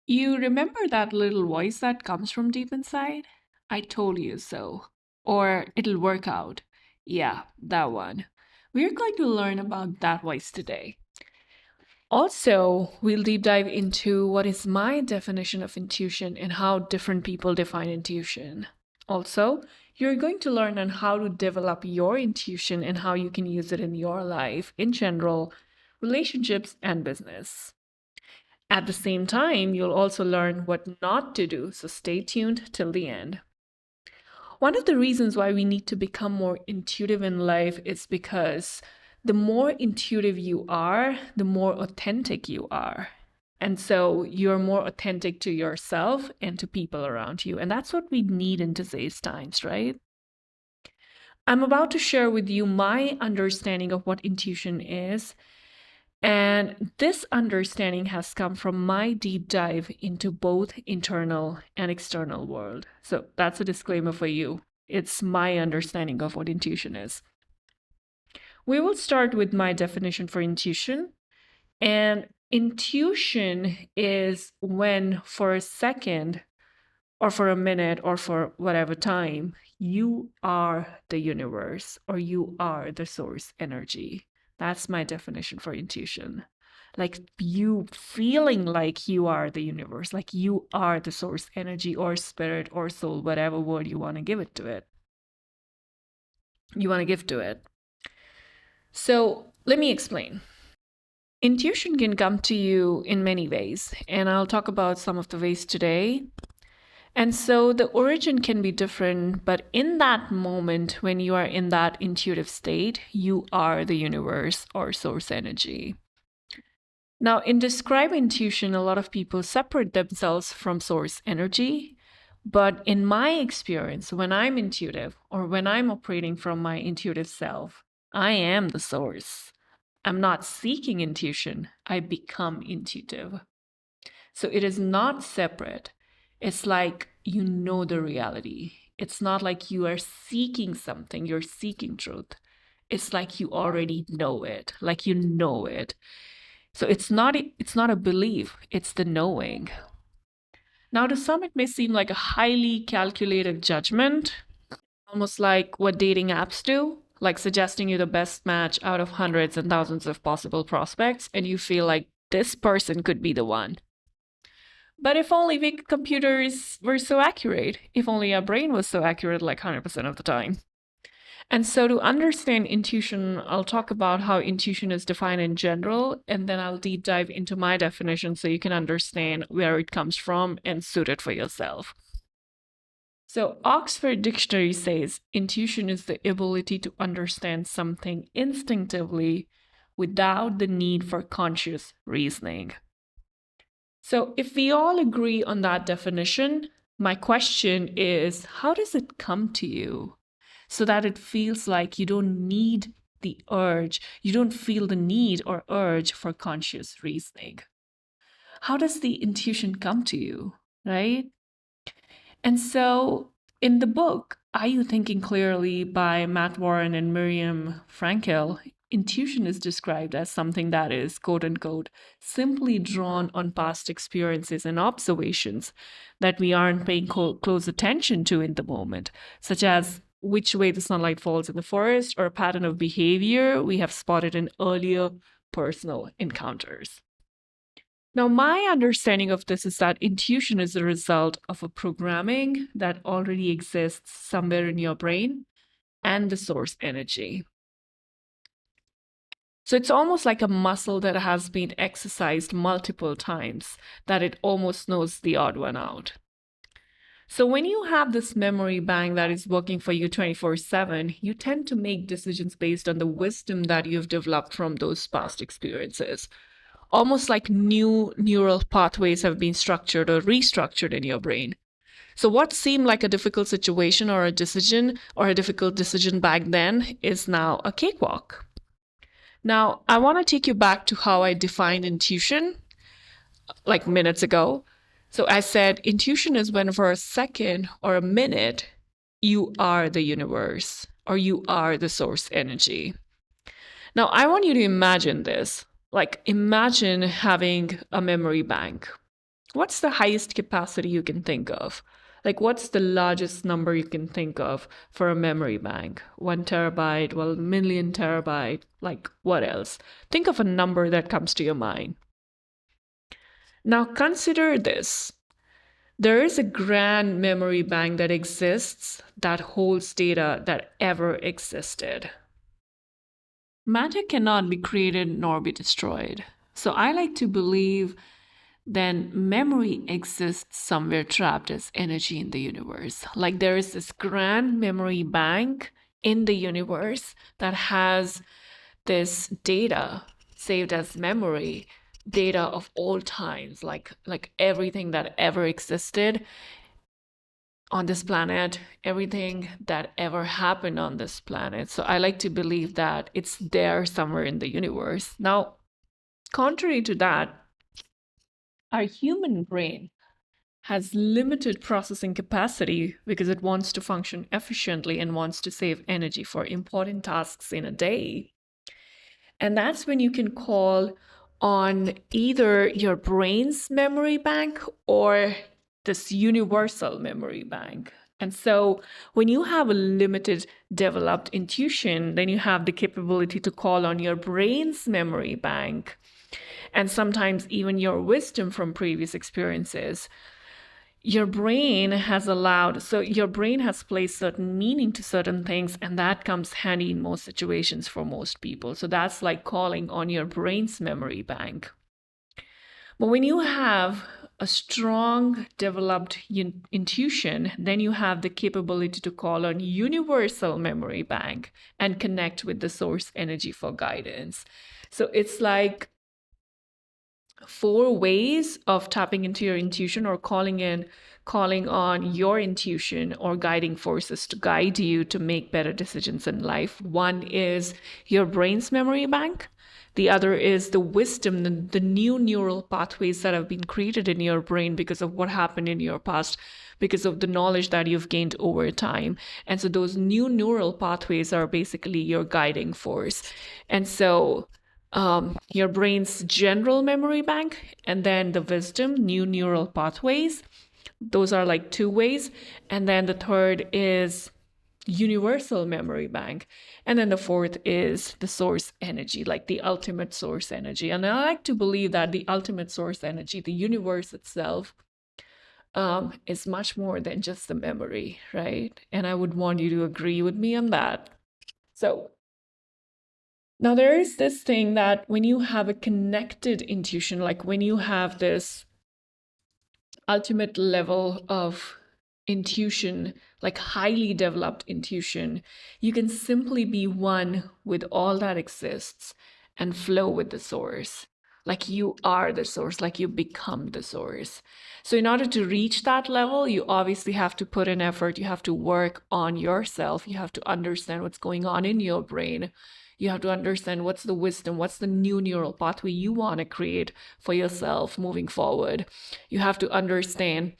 You remember that little voice that comes from deep inside? I told you so. Or it'll work out. Yeah, that one. We're going to learn about that voice today. Also, we'll deep dive into what is my definition of intuition and how different people define intuition. Also, you're going to learn on how to develop your intuition and how you can use it in your life in general, relationships, and business. At the same time, you'll also learn what not to do, so stay tuned till the end. One of the reasons why we need to become more intuitive in life is because the more intuitive you are, the more authentic you are. And so you're more authentic to yourself and to people around you. And that's what we need in today's times, right? I'm about to share with you my understanding of what intuition is. And this understanding has come from my deep dive into both internal and external world. So that's a disclaimer for you. It's my understanding of what intuition is. We will start with my definition for intuition. And intuition is when, for a second, or for a minute, or for whatever time, you are the universe or you are the source energy. That's my definition for intuition. Like you feeling like you are the universe, like you are the source energy or spirit or soul, whatever word you want to give it to it. You want to give to it. So let me explain. Intuition can come to you in many ways, and I'll talk about some of the ways today. And so the origin can be different, but in that moment, when you are in that intuitive state, you are the universe or source energy. Now, in describing intuition, a lot of people separate themselves from source energy. But in my experience, when I'm intuitive or when I'm operating from my intuitive self, I am the source. I'm not seeking intuition, I become intuitive. So it is not separate. It's like you know the reality. It's not like you are seeking something, you're seeking truth. It's like you already know it, like you know it. So it's not a belief, it's the knowing. Now to some it may seem like a highly calculated judgment, almost like what dating apps do, like suggesting you the best match out of hundreds and thousands of possible prospects and you feel like this person could be the one. But if only big computers were so accurate, if only our brain was so accurate like 100% of the time. And so, to understand intuition, I'll talk about how intuition is defined in general, and then I'll deep dive into my definition so you can understand where it comes from and suit it for yourself. So, Oxford Dictionary says intuition is the ability to understand something instinctively without the need for conscious reasoning. So, if we all agree on that definition, my question is how does it come to you so that it feels like you don't need the urge, you don't feel the need or urge for conscious reasoning? How does the intuition come to you, right? And so, in the book, Are You Thinking Clearly by Matt Warren and Miriam Frankel, intuition is described as something that is, quote unquote, simply drawn on past experiences and observations that we aren't paying close attention to in the moment, such as which way the sunlight falls in the forest or a pattern of behavior we have spotted in earlier personal encounters. Now, my understanding of this is that intuition is the result of a programming that already exists somewhere in your brain and the source energy. So it's almost like a muscle that has been exercised multiple times, that it almost knows the odd one out. So when you have this memory bank that is working for you 24/7, you tend to make decisions based on the wisdom that you've developed from those past experiences. Almost like new neural pathways have been structured or restructured in your brain. So what seemed like a difficult situation or a decision or a difficult decision back then is now a cakewalk. Now, I want to take you back to how I defined intuition like minutes ago. So I said intuition is when for a second or a minute, you are the universe or you are the source energy. Now, I want you to imagine this. Like, imagine having a memory bank What's the highest capacity you can think of? Like, what's the largest number you can think of for a memory bank? 1 terabyte, well, million terabyte, like, what else? Think of a number that comes to your mind. Now, consider this. There is a grand memory bank that exists that holds data that ever existed. Matter cannot be created nor be destroyed. So I like to believe then memory exists somewhere trapped as energy in the universe. Like there is this grand memory bank in the universe that has this data saved as memory, data of all times, like everything that ever existed on this planet, everything that ever happened on this planet. So I like to believe that it's there somewhere in the universe. Now, contrary to that, our human brain has limited processing capacity because it wants to function efficiently and wants to save energy for important tasks in a day. And that's when you can call on either your brain's memory bank or this universal memory bank. And so when you have a limited developed intuition, then you have the capability to call on your brain's memory bank and sometimes even your wisdom from previous experiences. Your brain has placed certain meaning to certain things, and that comes handy in most situations for most people. So that's like calling on your brain's memory bank. But when you have a strong developed intuition, then you have the capability to call on universal memory bank and connect with the source energy for guidance. So it's like 4 ways of tapping into your intuition or calling on your intuition or guiding forces to guide you to make better decisions in life. One is your brain's memory bank. The other is the wisdom, the new neural pathways that have been created in your brain because of what happened in your past, because of the knowledge that you've gained over time. And so those new neural pathways are basically your guiding force. And so your brain's general memory bank, and then the wisdom, new neural pathways. Those are like 2 ways. And then the third is universal memory bank. And then the fourth is the source energy, like the ultimate source energy. And I like to believe that the ultimate source energy, the universe itself, is much more than just the memory, right? And I would want you to agree with me on that. So now, there is this thing that when you have a connected intuition, like when you have this ultimate level of intuition, like highly developed intuition, you can simply be one with all that exists and flow with the source. Like you are the source, like you become the source. So, in order to reach that level, you obviously have to put in effort. You have to work on yourself. You have to understand what's going on in your brain. You have to understand what's the wisdom, what's the new neural pathway you want to create for yourself moving forward. You have to understand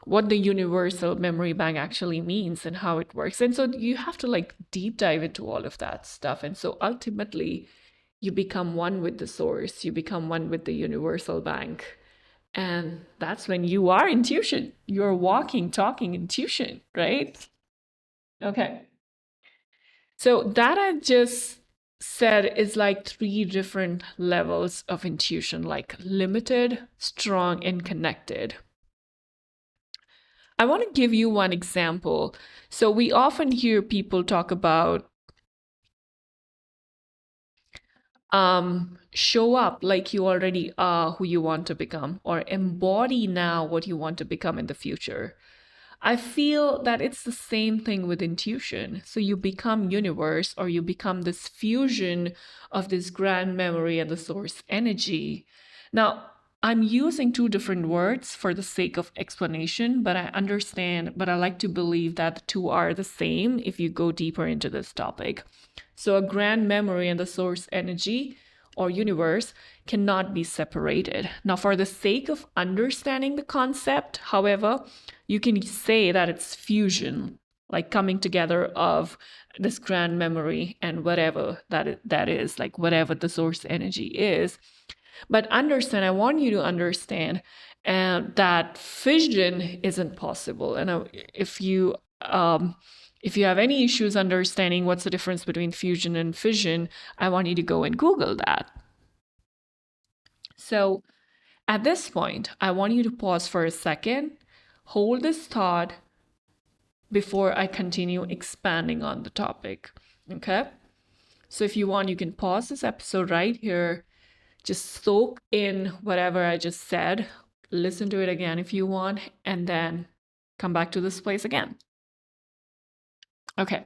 what the universal memory bank actually means and how it works. And so you have to like deep dive into all of that stuff. And so ultimately, you become one with the source, you become one with the universal bank. And that's when you are intuition. You're walking, talking intuition, right? Okay. So that I just said is like 3 different levels of intuition, like limited, strong, and connected. I want to give you one example. So we often hear people talk about show up like you already are who you want to become, or embody now what you want to become in the future. I feel that it's the same thing with intuition. So you become universe, or you become this fusion of this grand memory and the source energy. Now, I'm using 2 different words for the sake of explanation, but I understand, but I like to believe that the 2 are the same if you go deeper into this topic. So a grand memory and the source energy or universe cannot be separated. Now, for the sake of understanding the concept, however, you can say that it's fusion, like coming together of this grand memory and whatever that is, like whatever the source energy is. But understand, I want you to understand that fission isn't possible. And if you have any issues understanding what's the difference between fusion and fission, I want you to go and Google that. So at this point, I want you to pause for a second, hold this thought before I continue expanding on the topic. Okay? So if you want, you can pause this episode right here. Just soak in whatever I just said. Listen to it again if you want, and then come back to this place again. Okay.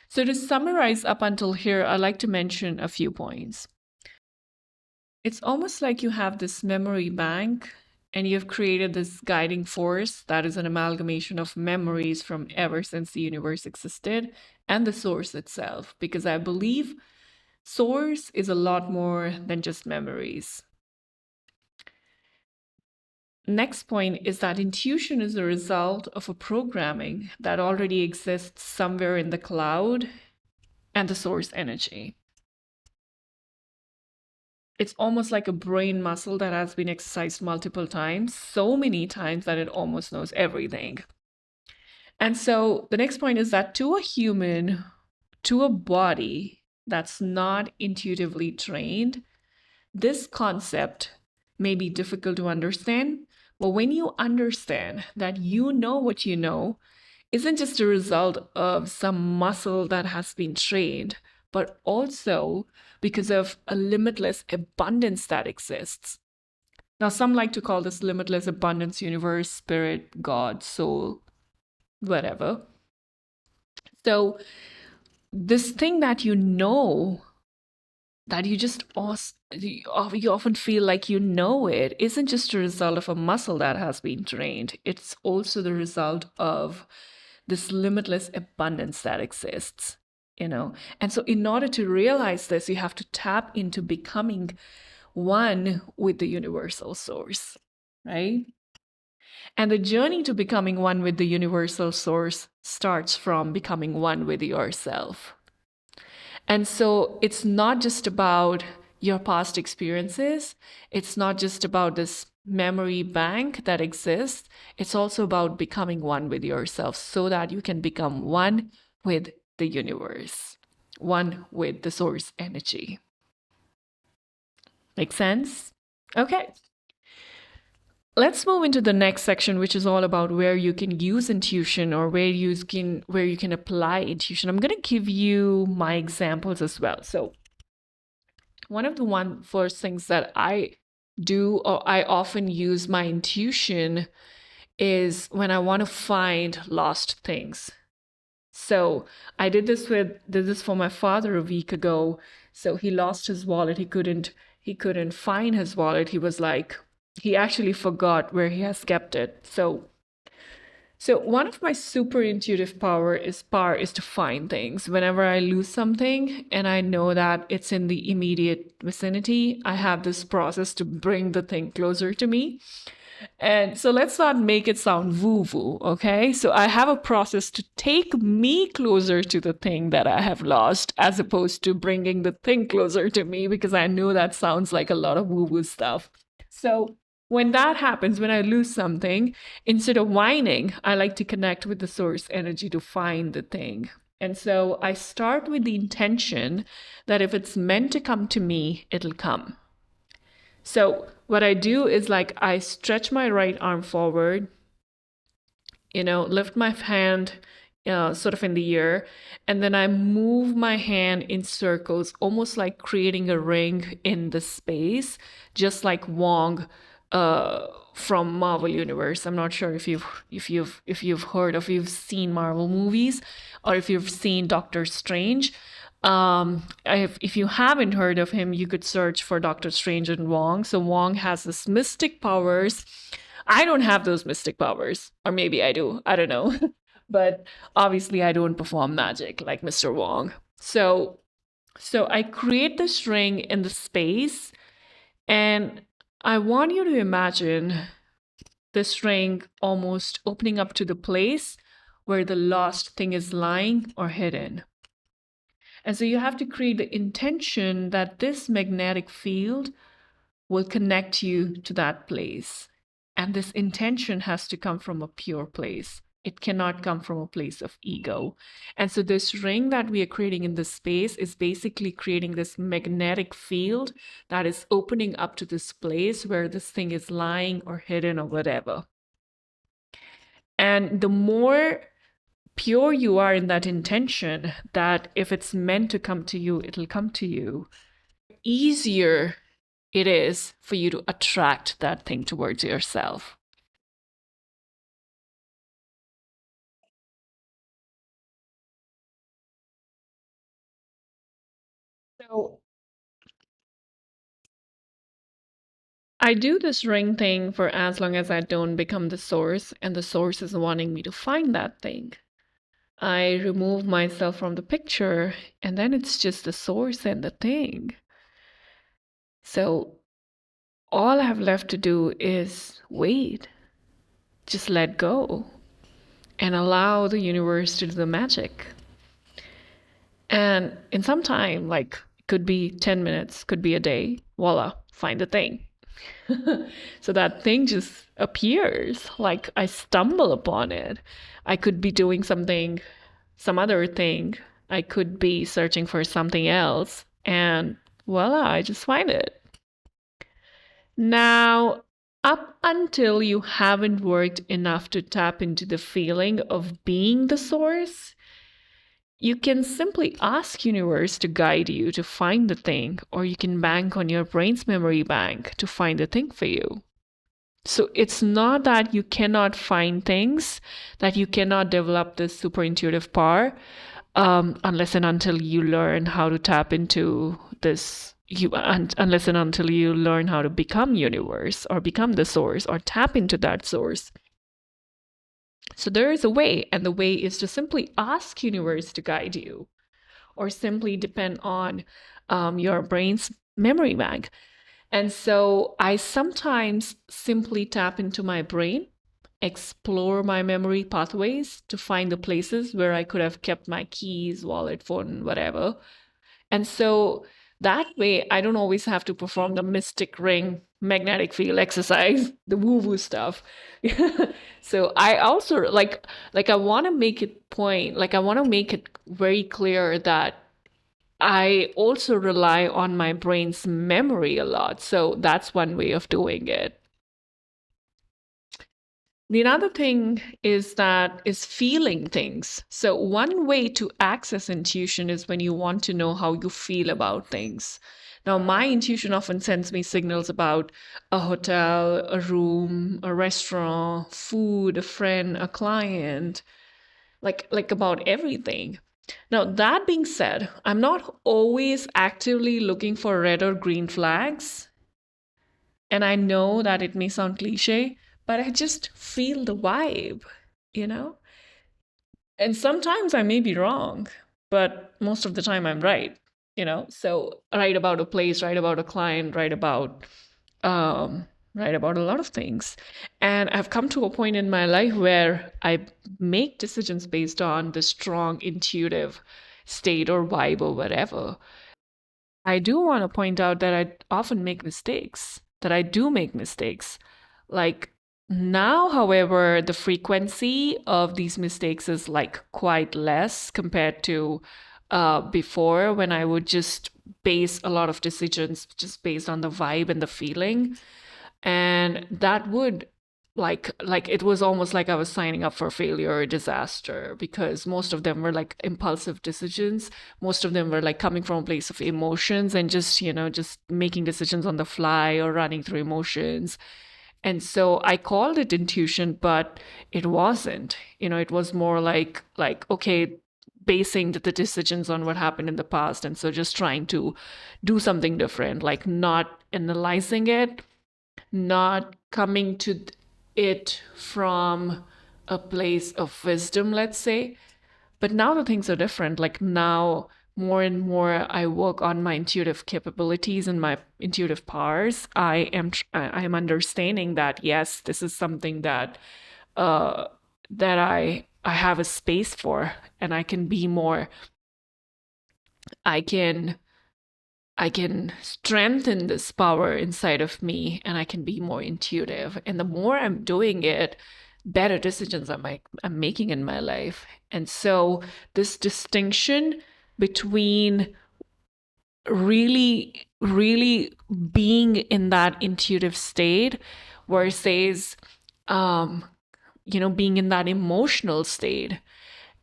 So to summarize up until here, I'd like to mention a few points. It's almost like you have this memory bank and you've created this guiding force that is an amalgamation of memories from ever since the universe existed and the source itself, because I believe source is a lot more than just memories. Next point is that intuition is a result of a programming that already exists somewhere in the cloud and the source energy. It's almost like a brain muscle that has been exercised multiple times, so many times that it almost knows everything. And so the next point is that to a human, to a body that's not intuitively trained, this concept may be difficult to understand. But when you understand that you know what you know isn't just a result of some muscle that has been trained, but also because of a limitless abundance that exists. Now, some like to call this limitless abundance universe, spirit, God, soul, whatever. So this thing that you know, that you just you often feel like you know it, isn't just a result of a muscle that has been trained. It's also the result of this limitless abundance that exists, you know. And so in order to realize this, you have to tap into becoming one with the universal source, right? And the journey to becoming one with the universal source starts from becoming one with yourself. And so it's not just about your past experiences. It's not just about this memory bank that exists. It's also about becoming one with yourself so that you can become one with the universe, one with the source energy. Make sense? Okay. Let's move into the next section, which is all about where you can use intuition or where you can apply intuition. I'm going to give you my examples as well. So one of the first things that I do, or I often use my intuition, is when I want to find lost things. So I did this for my father a week ago. So he lost his wallet. He couldn't find his wallet. He actually forgot where he has kept it. So one of my super intuitive power is to find things. Whenever I lose something and I know that it's in the immediate vicinity, I have this process to bring the thing closer to me. And so let's not make it sound woo-woo, okay? So I have a process to take me closer to the thing that I have lost, as opposed to bringing the thing closer to me, because I know that sounds like a lot of woo-woo stuff. So when that happens, when I lose something, instead of whining, I like to connect with the source energy to find the thing. And so I start with the intention that if it's meant to come to me, it'll come. So what I do is I stretch my right arm forward, lift my hand sort of in the air, and then I move my hand in circles, almost like creating a ring in the space, just like Wong from Marvel Universe. I'm not sure if you've heard of, you've seen Marvel movies, or if you've seen Doctor Strange. If you haven't heard of him, you could search for Doctor Strange and Wong. So Wong has this mystic powers. I don't have those mystic powers, or maybe I do. I don't know. But obviously I don't perform magic like Mr. Wong. So I create this ring in the space, and I want you to imagine this ring almost opening up to the place where the lost thing is lying or hidden. And so you have to create the intention that this magnetic field will connect you to that place. And this intention has to come from a pure place. It cannot come from a place of ego. And so, this ring that we are creating in this space is basically creating this magnetic field that is opening up to this place where this thing is lying or hidden or whatever. And the more pure you are in that intention, that if it's meant to come to you, it'll come to you, easier it is for you to attract that thing towards yourself. So I do this ring thing for as long as I don't become the source and the source is wanting me to find that thing. I remove myself from the picture and then it's just the source and the thing. So all I have left to do is wait, just let go and allow the universe to do the magic. And in some time, like could be 10 minutes, could be a day, voila, find the thing. So that thing just appears, like I stumble upon it. I could be doing something, some other thing. I could be searching for something else, and voila, I just find it. Now, up until you haven't worked enough to tap into the feeling of being the source, you can simply ask universe to guide you to find the thing, or you can bank on your brain's memory bank to find the thing for you. So it's not that you cannot find things, that you cannot develop this super intuitive power, unless and until you learn how to tap into this. Unless and until you learn how to become universe or become the source or tap into that source. So there is a way, and the way is to simply ask universe to guide you, or simply depend on your brain's memory bank. And so I sometimes simply tap into my brain, explore my memory pathways to find the places where I could have kept my keys, wallet, phone, whatever. And so that way, I don't always have to perform the mystic ring magnetic field exercise, the woo-woo stuff. So I also like I want to make it point, like I want to make it very clear that I also rely on my brain's memory a lot. So that's one way of doing it. The another thing is feeling things. So one way to access intuition is when you want to know how you feel about things. Now, my intuition often sends me signals about a hotel, a room, a restaurant, food, a friend, a client, like about everything. Now, that being said, I'm not always actively looking for red or green flags. And I know that it may sound cliche, but I just feel the vibe, you know? And sometimes I may be wrong, but most of the time I'm right, you know? So, right about a place, right about a client, um, right about a lot of things. And I've come to a point in my life where I make decisions based on the strong intuitive state or vibe or whatever. I do want to point out that I often make mistakes, that I do make mistakes. Like now, however, the frequency of these mistakes is like quite less compared to before when I would just base a lot of decisions just based on the vibe and the feeling. And that would like it was almost like I was signing up for failure or disaster because most of them were like impulsive decisions. Most of them were like coming from a place of emotions and just, just making decisions on the fly or running through emotions. And so I called it intuition, but it wasn't. It was more like okay, basing the decisions on what happened in the past, and so just trying to do something different, like not analyzing it, not coming to it from a place of wisdom, let's say. But now the things are different. Like now, more and more, I work on my intuitive capabilities and my intuitive powers. I am understanding that yes, this is something uh, that I have a space for, and I can be more. I can I can strengthen this power inside of me and I can be more intuitive. And the more I'm doing it, better decisions I'm making in my life. And so this distinction between really being in that intuitive state versus being in that emotional state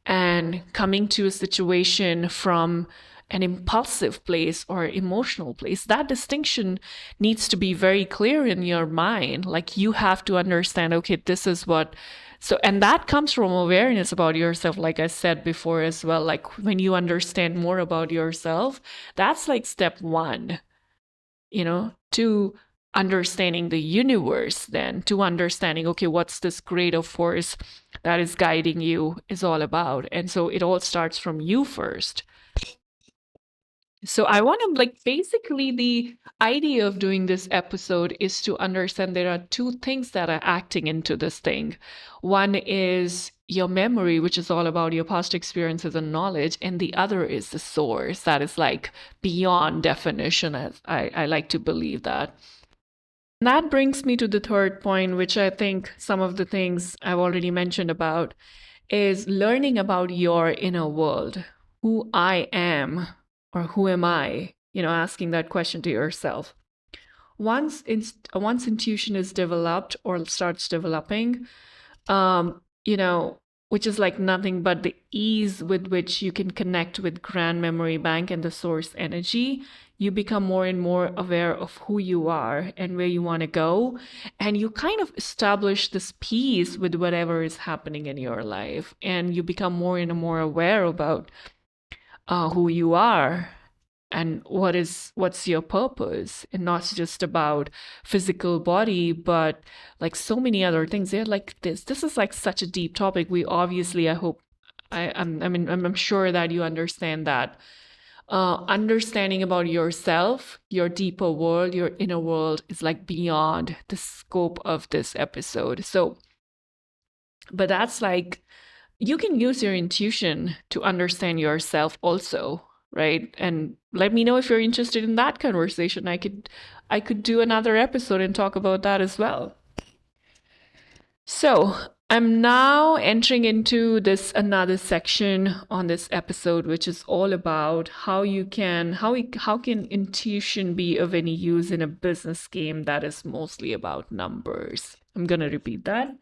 and coming to a situation from an impulsive place or emotional place, that distinction needs to be very clear in your mind. Like you have to understand, okay, this is what. So, and that comes from awareness about yourself, like I said before as well. Like when you understand more about yourself, that's like step one, to understanding the universe, then to understanding, okay, what's this greater force that is guiding you is all about. And so it all starts from you first. So I want to basically the idea of doing this episode is to understand there are two things that are acting into this thing. One is your memory, which is all about your past experiences and knowledge, and the other is the source that is like beyond definition, as I like to believe that. And that brings me to the third point, which I think some of the things I've already mentioned about is learning about your inner world, who I am or who am I, asking that question to yourself. Once intuition is developed or starts developing, which is like nothing but the ease with which you can connect with grand memory bank and the source energy, you become more and more aware of who you are and where you want to go. And you kind of establish this peace with whatever is happening in your life. And you become more and more aware about who you are and what's your purpose, and not just about physical body, but like so many other things. They're like this is like such a deep topic. We obviously, I'm sure that you understand that understanding about yourself, your deeper world, your inner world is like beyond the scope of this episode. So but that's like, you can use your intuition to understand yourself also, right? And let me know if you're interested in that conversation. I could do another episode and talk about that as well. So I'm now entering into another section on this episode, which is all about how can intuition be of any use in a business game that is mostly about numbers. I'm gonna repeat that.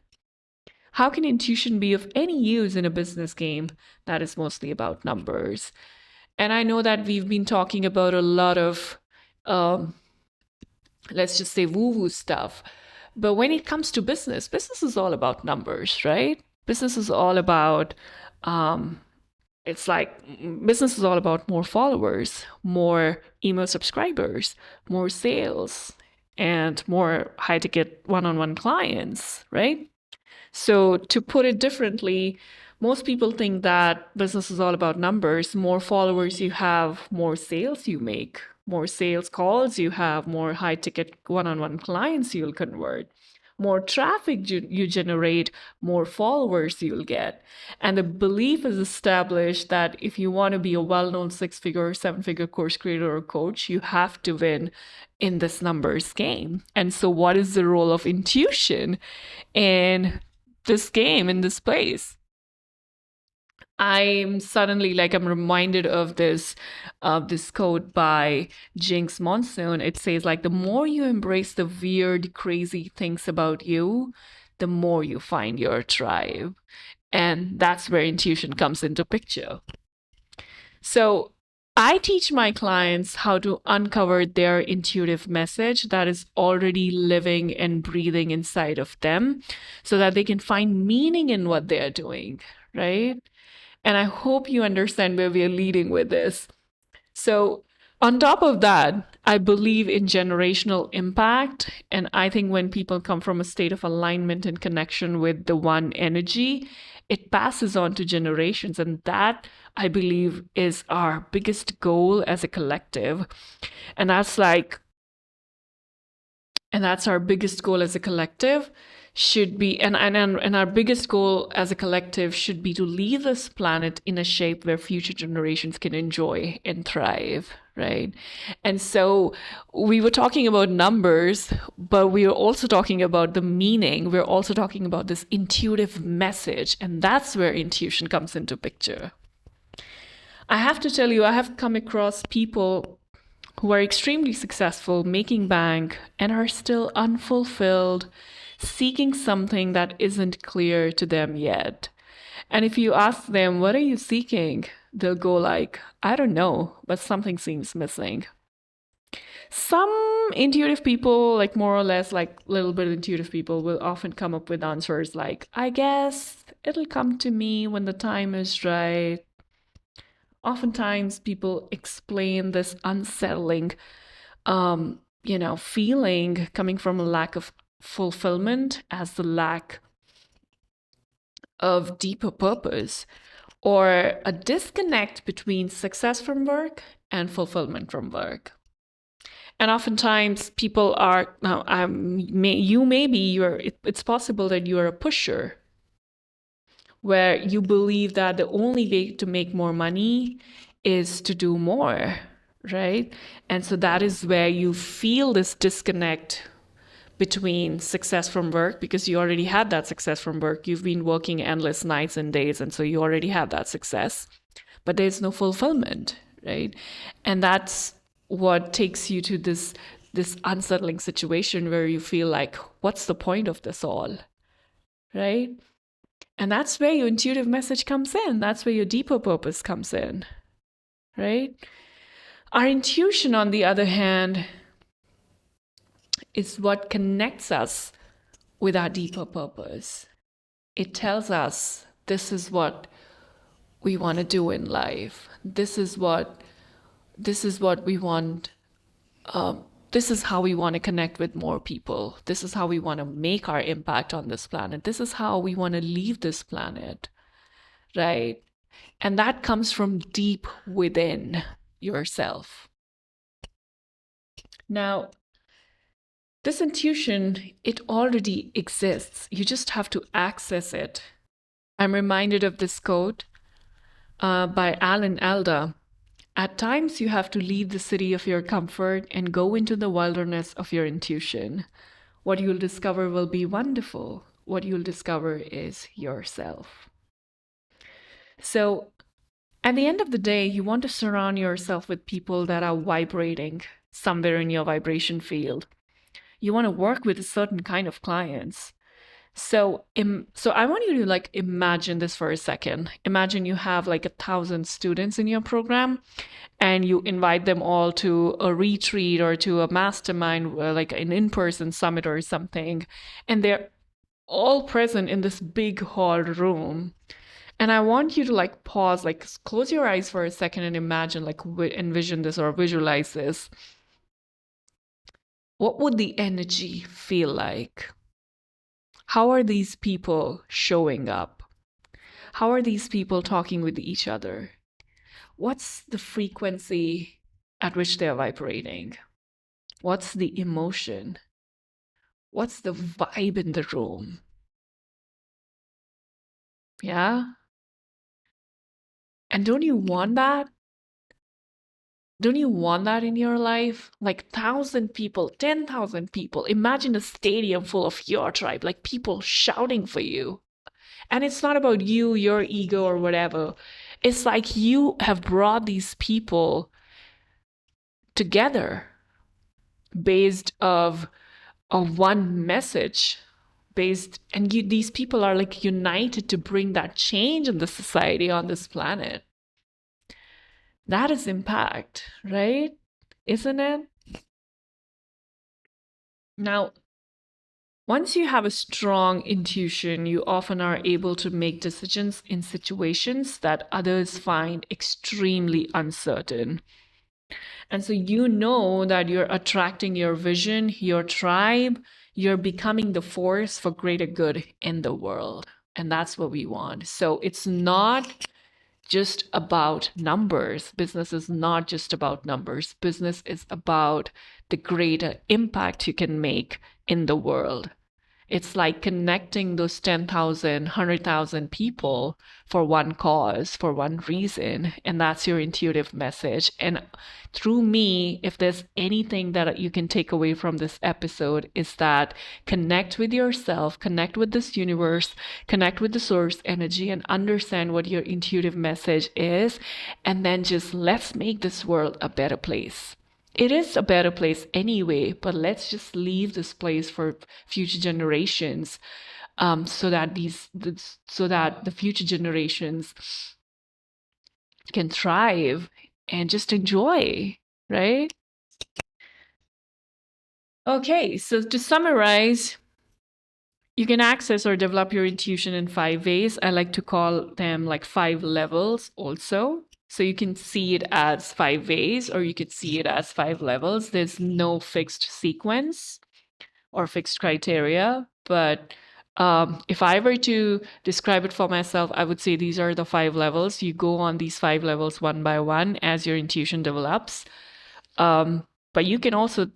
How can intuition be of any use in a business game that is mostly about numbers? And I know that we've been talking about a lot of, let's just say, woo-woo stuff. But when it comes to business is all about numbers, right? Business is all about, business is all about more followers, more email subscribers, more sales, and more high-ticket one-on-one clients, right? So to put it differently, most people think that business is all about numbers. More followers you have, more sales you make, more sales calls you have, more high ticket one-on-one clients you'll convert, more traffic you generate, more followers you'll get. And the belief is established that if you want to be a well-known 6-figure, 7-figure course creator or coach, you have to win in this numbers game. And so what is the role of intuition in this game, in this place? I'm suddenly I'm reminded of this quote by Jinx Monsoon. It says the more you embrace the weird, crazy things about you, the more you find your tribe. And that's where intuition comes into picture. So I teach my clients how to uncover their intuitive message that is already living and breathing inside of them so that they can find meaning in what they're doing, right? And I hope you understand where we are leading with this. So on top of that, I believe in generational impact. And I think when people come from a state of alignment and connection with the one energy, it passes on to generations. And that, I believe, is our biggest goal as a collective. And that's our biggest goal as a collective should be, and our biggest goal as a collective should be to leave this planet in a shape where future generations can enjoy and thrive, right? And so we were talking about numbers, but we were also talking about the meaning. We're also talking about this intuitive message, and that's where intuition comes into picture. I have to tell you, I have come across people who are extremely successful, making bank, and are still unfulfilled, seeking something that isn't clear to them yet. And if you ask them, what are you seeking? They'll go like, I don't know, but something seems missing. Some intuitive people, like more or less like a little bit intuitive people, will often come up with answers like, I guess it'll come to me when the time is right. Oftentimes people explain this unsettling feeling coming from a lack of fulfillment as the lack of deeper purpose, or a disconnect between success from work and fulfillment from work. And oftentimes people are now it's possible that you are a pusher, where you believe that the only way to make more money is to do more, right? And so that is where you feel this disconnect between success from work, because you already had that success from work. You've been working endless nights and days, and so you already have that success, but there's no fulfillment, right? And that's what takes you to this unsettling situation where you feel like, what's the point of this all, right? And that's where your intuitive message comes in. That's where your deeper purpose comes in, right? Our intuition, on the other hand, is what connects us with our deeper purpose. It tells us this is what we want to do in life. This is what we want. This is how we want to connect with more people. This is how we want to make our impact on this planet. This is how we want to leave this planet, right? And that comes from deep within yourself. Now, this intuition, it already exists. You just have to access it. I'm reminded of this quote by Alan Alda. At times, you have to leave the city of your comfort and go into the wilderness of your intuition. What you'll discover will be wonderful. What you'll discover is yourself. So, at the end of the day, you want to surround yourself with people that are vibrating somewhere in your vibration field. You want to work with a certain kind of clients. So I want you to imagine this for a second. Imagine you have 1,000 students in your program, and you invite them all to a retreat or to a mastermind, like an in-person summit or something, and they're all present in this big hall room. And I want you to pause, close your eyes for a second and imagine, envision this or visualize this. What would the energy feel like? How are these people showing up? How are these people talking with each other? What's the frequency at which they're vibrating? What's the emotion? What's the vibe in the room? Yeah? And don't you want that? Don't you want that in your life? 1,000 people, 10,000 people. Imagine a stadium full of your tribe, people shouting for you. And it's not about you, your ego, or whatever. It's like you have brought these people together based of one message, and these people are united to bring that change in the society on this planet. That is impact, right? Isn't it? Now, once you have a strong intuition, you often are able to make decisions in situations that others find extremely uncertain. And so you know that you're attracting your vision, your tribe, you're becoming the force for greater good in the world. And that's what we want. So it's not just about numbers. Business is not just about numbers. Business is about the greater impact you can make in the world. It's like connecting those 10,000, 100,000 people for one cause, for one reason. And that's your intuitive message. And through me, if there's anything that you can take away from this episode, is that connect with yourself, connect with this universe, connect with the source energy, and understand what your intuitive message is. And then just let's make this world a better place. It is a better place anyway, but let's just leave this place for future generations, so that the future generations can thrive and just enjoy, right? Okay, so to summarize, you can access or develop your intuition in 5 ways. I like to call them like 5 levels also. So you can see it as 5 ways, or you could see it as 5 levels. There's no fixed sequence or fixed criteria, but if I were to describe it for myself, I would say these are the 5 levels. You go on these 5 levels one by one as your intuition develops. But you can also,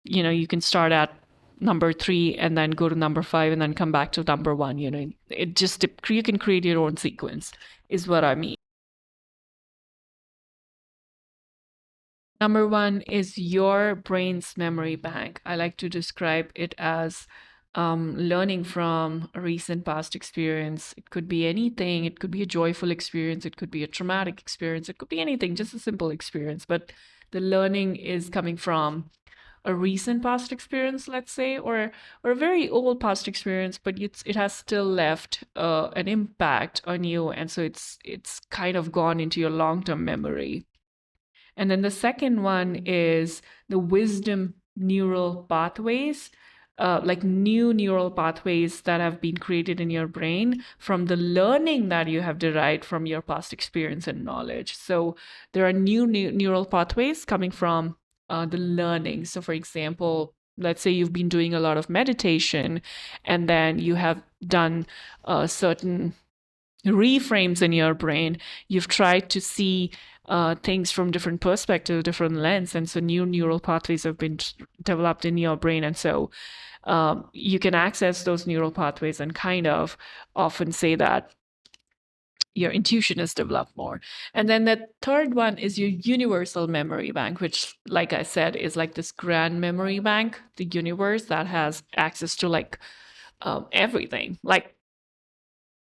you can start at number 3 and then go to number 5 and then come back to number 1. It just, you can create your own sequence, is what I mean. Number 1 is your brain's memory bank. I like to describe it as learning from a recent past experience. It could be anything. It could be a joyful experience. It could be a traumatic experience. It could be anything, just a simple experience. But the learning is coming from a recent past experience, let's say, or a very old past experience, but it has still left an impact on you, and so it's kind of gone into your long-term memory. And then the second one is the wisdom neural pathways, like new neural pathways that have been created in your brain from the learning that you have derived from your past experience and knowledge. So there are new neural pathways coming from the learning. So for example, let's say you've been doing a lot of meditation and then you have done certain reframes in your brain. You've tried to see things from different perspectives, different lens, and so new neural pathways have been developed in your brain, and so you can access those neural pathways and kind of often say that your intuition is developed more. And then the third one is your universal memory bank, which, like I said, is like this grand memory bank, the universe that has access to like everything. Like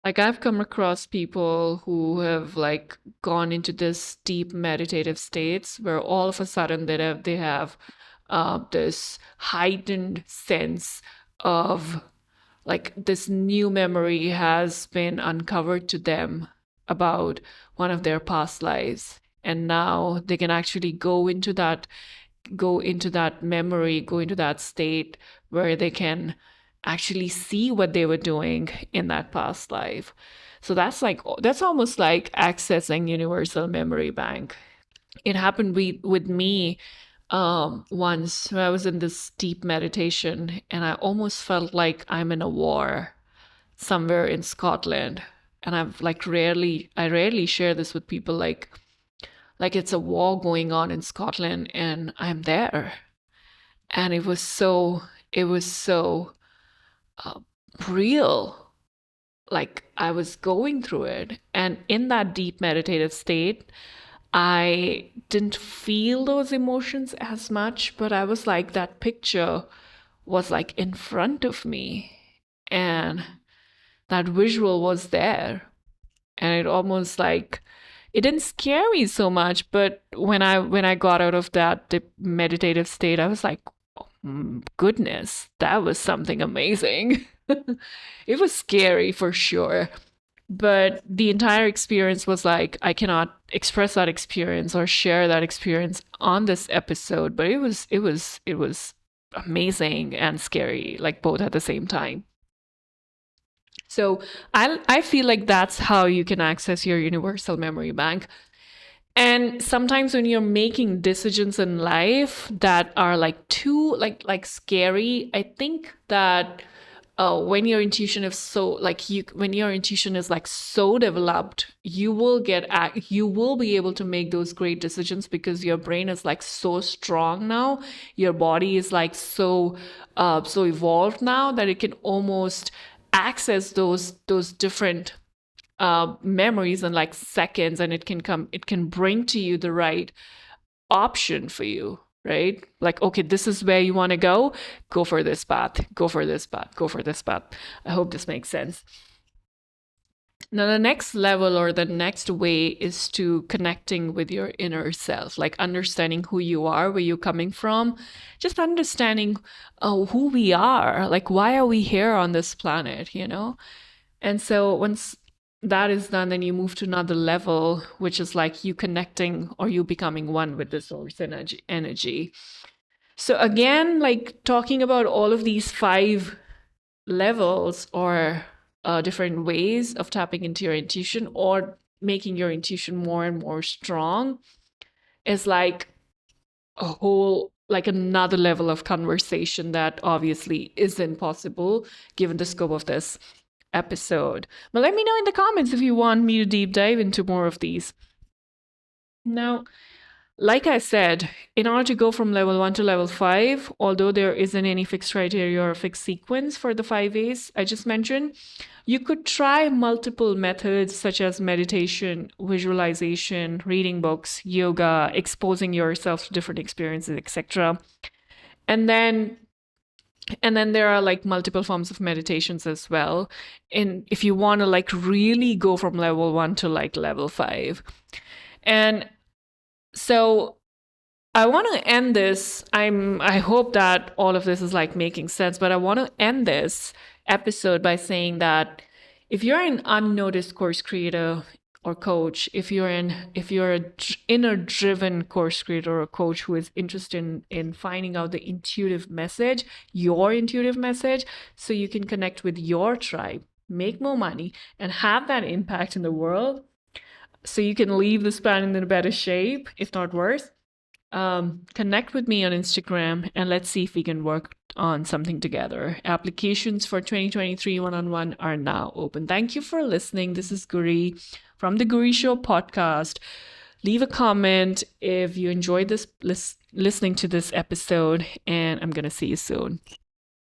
I've come across people who have like gone into this deep meditative states where all of a sudden they have this heightened sense of like this new memory has been uncovered to them about one of their past lives, and now they can actually go into that memory, go into that state where they can actually see what they were doing in that past life. So that's almost like accessing universal memory bank. It happened with me once when I was in this deep meditation, and I almost felt like I'm in a war somewhere in Scotland. And I rarely share this with people, like it's a war going on in Scotland and I'm there. And it was so real. Like I was going through it. And in that deep meditative state, I didn't feel those emotions as much, but I was like, that picture was like in front of me. And that visual was there. And it almost like, it didn't scare me so much, but when I got out of that meditative state, I was like, goodness, that was something amazing. It was scary for sure, but the entire experience was like, I cannot express that experience or share that experience on this episode, but it was amazing and scary, like both at the same time. So I feel like that's how you can access your universal memory bank. And sometimes when you're making decisions in life that are like too like scary, I think that when your intuition is so like you when your intuition is like so developed, you will you will be able to make those great decisions because your brain is like so strong now. Your body is like so evolved now that it can almost access those different memories in like seconds, and it can bring to you the right option for you, right? Like, okay, this is where you want to go for this path, go for this path, go for this path. I hope this makes sense. Now, the next level or the next way is to connecting with your inner self, like understanding who you are, where you're coming from, just understanding who we are, like why are we here on this planet, you know? And so once that is done, then you move to another level, which is like you connecting or you becoming one with the source energy. So again, like talking about all of these 5 levels or different ways of tapping into your intuition or making your intuition more and more strong is like a whole like another level of conversation that obviously isn't possible given the scope of this episode. But let me know in the comments if you want me to deep dive into more of these. Now, like I said, in order to go from level 1 to level 5, although there isn't any fixed criteria or fixed sequence for the 5 A's I just mentioned, you could try multiple methods such as meditation, visualization, reading books, yoga, exposing yourself to different experiences, etc. And then there are like multiple forms of meditations as well. And if you want to like really go from level 1 to like level 5. And so I want to end this. I hope that all of this is like making sense, but I want to end this episode by saying that if you're an unnoticed course creator or coach, if you're an inner driven course creator or coach who is interested in finding out the intuitive message, your intuitive message, so you can connect with your tribe, make more money, and have that impact in the world, so you can leave this planet in a better shape, if not worse, connect with me on Instagram and let's see if we can work on something together. Applications for 2023 one-on-one are now open. Thank you for listening. This is Guri from the Guri Show podcast. Leave a comment if you enjoyed this listening to this episode, and I'm going to see you soon.